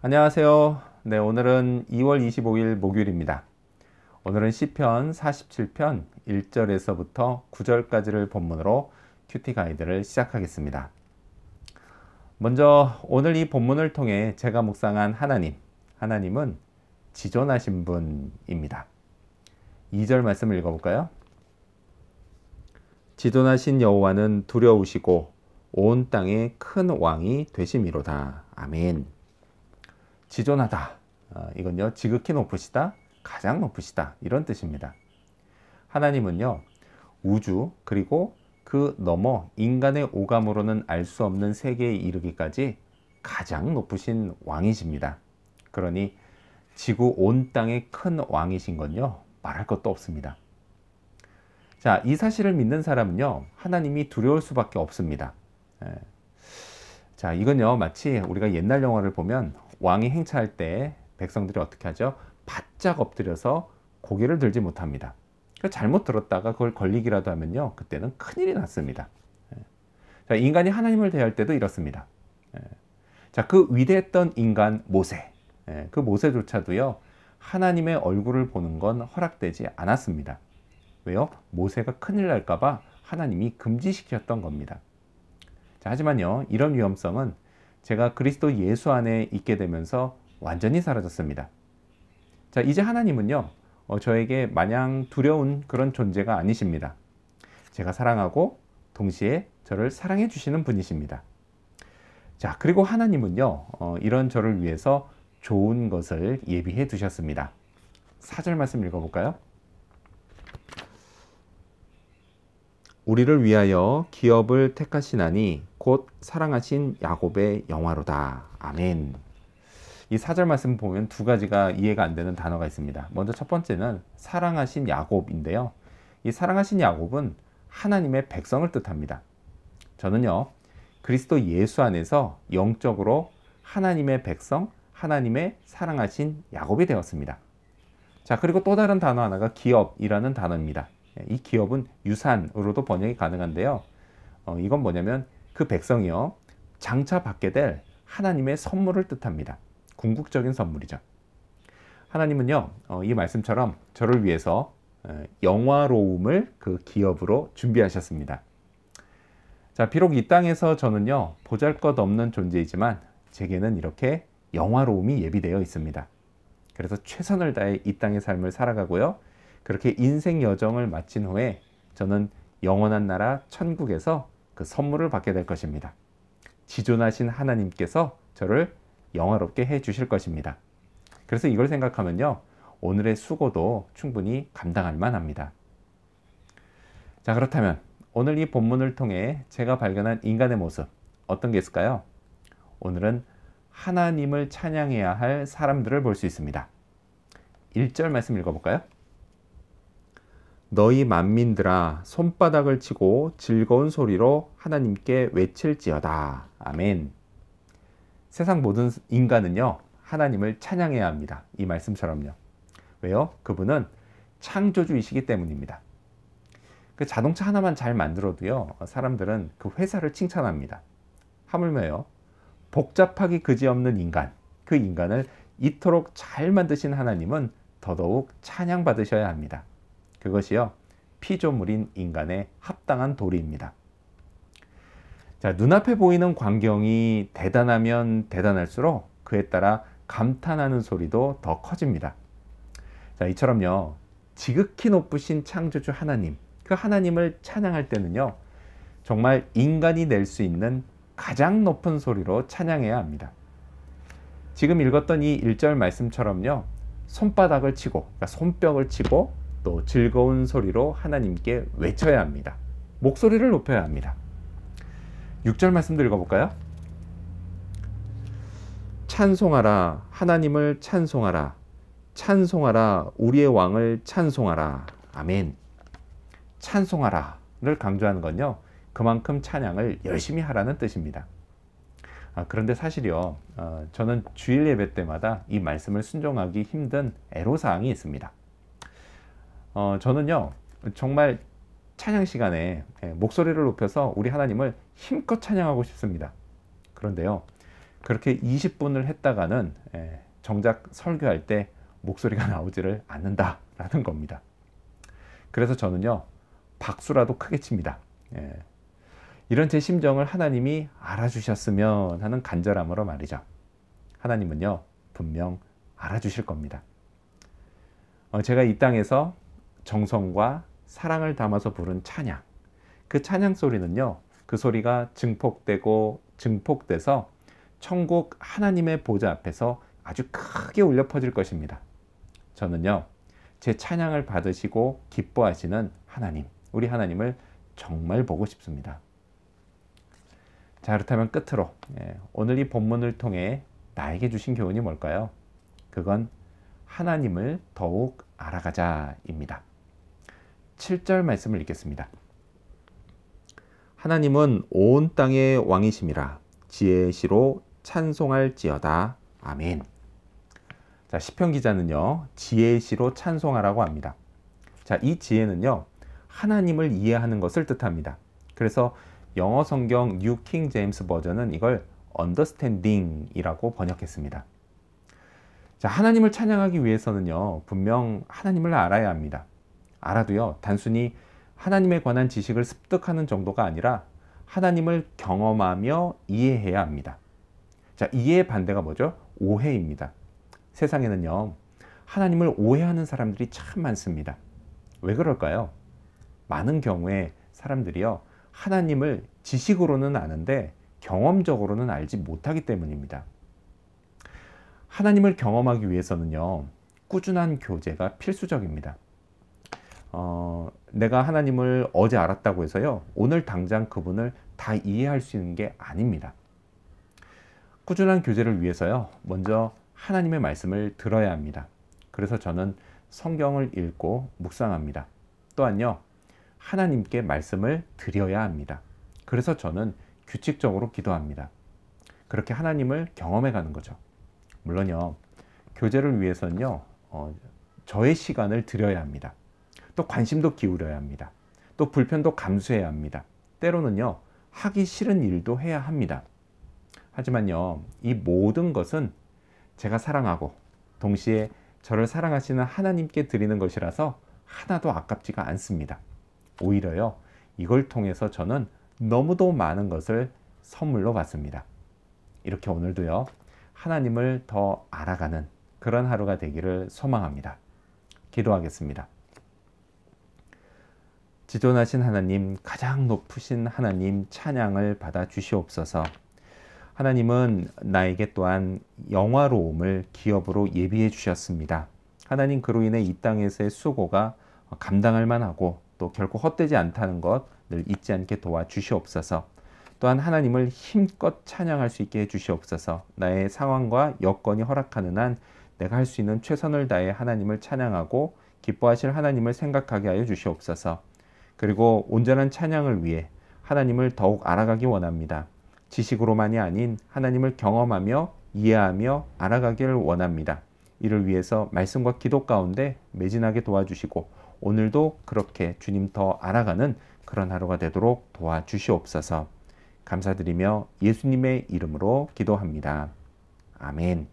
안녕하세요. 네, 오늘은 2월 25일 목요일입니다. 오늘은 시편 47편 1절에서부터 9절까지를 본문으로 큐티 가이드를 시작하겠습니다. 먼저 오늘 이 본문을 통해 제가 묵상한 하나님은 지존하신 분입니다. 2절 말씀을 읽어볼까요? 지존하신 여호와는 두려우시고 온 땅에 큰 왕이 되심이로다. 아멘. 지존하다. 이건요, 지극히 높으시다, 가장 높으시다, 이런 뜻입니다. 하나님은요, 우주 그리고 그 너머 인간의 오감으로는 알 수 없는 세계에 이르기까지 가장 높으신 왕이십니다. 그러니 지구 온 땅의 큰 왕이신 건요, 말할 것도 없습니다. 자, 이 사실을 믿는 사람은요, 하나님이 두려울 수밖에 없습니다. 자, 이건요, 마치 우리가 옛날 영화를 보면 왕이 행차할 때 백성들이 어떻게 하죠? 바짝 엎드려서 고개를 들지 못합니다. 잘못 들었다가 그걸 걸리기라도 하면요, 그때는 큰일이 났습니다. 자, 인간이 하나님을 대할 때도 이렇습니다. 자, 그 위대했던 인간 모세, 그 모세조차도요, 하나님의 얼굴을 보는 건 허락되지 않았습니다. 왜요? 모세가 큰일 날까봐 하나님이 금지시켰던 겁니다. 자, 하지만요, 이런 위험성은 제가 그리스도 예수 안에 있게 되면서 완전히 사라졌습니다. 자, 이제 하나님은요, 저에게 마냥 두려운 그런 존재가 아니십니다. 제가 사랑하고 동시에 저를 사랑해 주시는 분이십니다. 자, 그리고 하나님은요, 이런 저를 위해서 좋은 것을 예비해 두셨습니다. 4절 말씀 읽어볼까요? 우리를 위하여 기업을 택하시나니 곧 사랑하신 야곱의 영화로다. 아멘. 이 4절 말씀 보면 두 가지가 이해가 안 되는 단어가 있습니다. 먼저 첫 번째는 사랑하신 야곱인데요. 이 사랑하신 야곱은 하나님의 백성을 뜻합니다. 저는요, 그리스도 예수 안에서 영적으로 하나님의 백성, 하나님의 사랑하신 야곱이 되었습니다. 자, 그리고 또 다른 단어 하나가 기업이라는 단어입니다. 이 기업은 유산으로도 번역이 가능한데요. 이건 뭐냐면 그 백성이요, 장차 받게 될 하나님의 선물을 뜻합니다. 궁극적인 선물이죠. 하나님은요, 이 말씀처럼 저를 위해서 영화로움을 그 기업으로 준비하셨습니다. 자, 비록 이 땅에서 저는요, 보잘것없는 존재이지만 제게는 이렇게 영화로움이 예비되어 있습니다. 그래서 최선을 다해 이 땅의 삶을 살아가고요, 그렇게 인생 여정을 마친 후에 저는 영원한 나라 천국에서 그 선물을 받게 될 것입니다. 지존하신 하나님께서 저를 영화롭게 해 주실 것입니다. 그래서 이걸 생각하면요, 오늘의 수고도 충분히 감당할 만합니다. 자, 그렇다면 오늘 이 본문을 통해 제가 발견한 인간의 모습, 어떤 게 있을까요? 오늘은 하나님을 찬양해야 할 사람들을 볼 수 있습니다. 1절 말씀 읽어볼까요? 너희 만민들아 손바닥을 치고 즐거운 소리로 하나님께 외칠지어다. 아멘. 세상 모든 인간은요, 하나님을 찬양해야 합니다. 이 말씀처럼요. 왜요? 그분은 창조주이시기 때문입니다. 그 자동차 하나만 잘 만들어도요, 사람들은 그 회사를 칭찬합니다. 하물며요, 복잡하기 그지없는 인간, 그 인간을 이토록 잘 만드신 하나님은 더더욱 찬양받으셔야 합니다. 그것이요, 피조물인 인간의 합당한 도리입니다. 자, 눈앞에 보이는 광경이 대단하면 대단할수록 그에 따라 감탄하는 소리도 더 커집니다. 자, 이처럼요, 지극히 높으신 창조주 하나님, 그 하나님을 찬양할 때는요, 정말 인간이 낼 수 있는 가장 높은 소리로 찬양해야 합니다. 지금 읽었던 이 1절 말씀처럼요, 손바닥을 치고, 그러니까 손뼉을 치고 또 즐거운 소리로 하나님께 외쳐야 합니다. 목소리를 높여야 합니다. 6절 말씀도 읽어볼까요? 찬송하라, 하나님을 찬송하라, 찬송하라, 우리의 왕을 찬송하라. 아멘. 찬송하라를 강조하는 건요, 그만큼 찬양을 열심히 하라는 뜻입니다. 그런데 사실요, 저는 주일 예배 때마다 이 말씀을 순종하기 힘든 애로사항이 있습니다. 저는요, 정말 찬양 시간에 목소리를 높여서 우리 하나님을 힘껏 찬양하고 싶습니다. 그런데요, 그렇게 20분을 했다가는 정작 설교할 때 목소리가 나오지를 않는다라는 겁니다. 그래서 저는요, 박수라도 크게 칩니다. 이런 제 심정을 하나님이 알아주셨으면 하는 간절함으로 말이죠. 하나님은요, 분명 알아주실 겁니다. 제가 이 땅에서 정성과 사랑을 담아서 부른 찬양, 그 찬양 소리는요, 그 소리가 증폭되고 증폭돼서 천국 하나님의 보좌 앞에서 아주 크게 울려 퍼질 것입니다. 저는요, 제 찬양을 받으시고 기뻐하시는 하나님, 우리 하나님을 정말 보고 싶습니다. 자, 그렇다면 끝으로 오늘 이 본문을 통해 나에게 주신 교훈이 뭘까요? 그건 하나님을 더욱 알아가자입니다. 7절 말씀을 읽겠습니다. 하나님은 온 땅의 왕이심이라 지혜의 시로 찬송할지어다. 아멘. 자, 시편 기자는요, 지혜의 시로 찬송하라고 합니다. 자, 이 지혜는요, 하나님을 이해하는 것을 뜻합니다. 그래서 영어 성경 뉴 킹 제임스 버전은 이걸 understanding이라고 번역했습니다. 자, 하나님을 찬양하기 위해서는요, 분명 하나님을 알아야 합니다. 알아도요, 단순히 하나님에 관한 지식을 습득하는 정도가 아니라 하나님을 경험하며 이해해야 합니다. 자, 이해의 반대가 뭐죠? 오해입니다. 세상에는요, 하나님을 오해하는 사람들이 참 많습니다. 왜 그럴까요? 많은 경우에 사람들이요, 하나님을 지식으로는 아는데 경험적으로는 알지 못하기 때문입니다. 하나님을 경험하기 위해서는요, 꾸준한 교제가 필수적입니다. 내가 하나님을 어제 알았다고 해서요, 오늘 당장 그분을 다 이해할 수 있는 게 아닙니다. 꾸준한 교제를 위해서요, 먼저 하나님의 말씀을 들어야 합니다. 그래서 저는 성경을 읽고 묵상합니다. 또한요, 하나님께 말씀을 드려야 합니다. 그래서 저는 규칙적으로 기도합니다. 그렇게 하나님을 경험해 가는 거죠. 물론요, 교제를 위해서는요, 저의 시간을 드려야 합니다. 또 관심도 기울여야 합니다. 또 불편도 감수해야 합니다. 때로는요, 하기 싫은 일도 해야 합니다. 하지만요, 이 모든 것은 제가 사랑하고 동시에 저를 사랑하시는 하나님께 드리는 것이라서 하나도 아깝지가 않습니다. 오히려요, 이걸 통해서 저는 너무도 많은 것을 선물로 받습니다. 이렇게 오늘도요, 하나님을 더 알아가는 그런 하루가 되기를 소망합니다. 기도하겠습니다. 지존하신 하나님, 가장 높으신 하나님 찬양을 받아 주시옵소서. 하나님은 나에게 또한 영화로움을 기업으로 예비해 주셨습니다. 하나님, 그로 인해 이 땅에서의 수고가 감당할 만하고 또 결코 헛되지 않다는 것 늘 잊지 않게 도와주시옵소서. 또한 하나님을 힘껏 찬양할 수 있게 해주시옵소서. 나의 상황과 여건이 허락하는 한 내가 할 수 있는 최선을 다해 하나님을 찬양하고 기뻐하실 하나님을 생각하게 하여 주시옵소서. 그리고 온전한 찬양을 위해 하나님을 더욱 알아가기 원합니다. 지식으로만이 아닌 하나님을 경험하며 이해하며 알아가기를 원합니다. 이를 위해서 말씀과 기도 가운데 매진하게 도와주시고 오늘도 그렇게 주님 더 알아가는 그런 하루가 되도록 도와주시옵소서. 감사드리며 예수님의 이름으로 기도합니다. 아멘.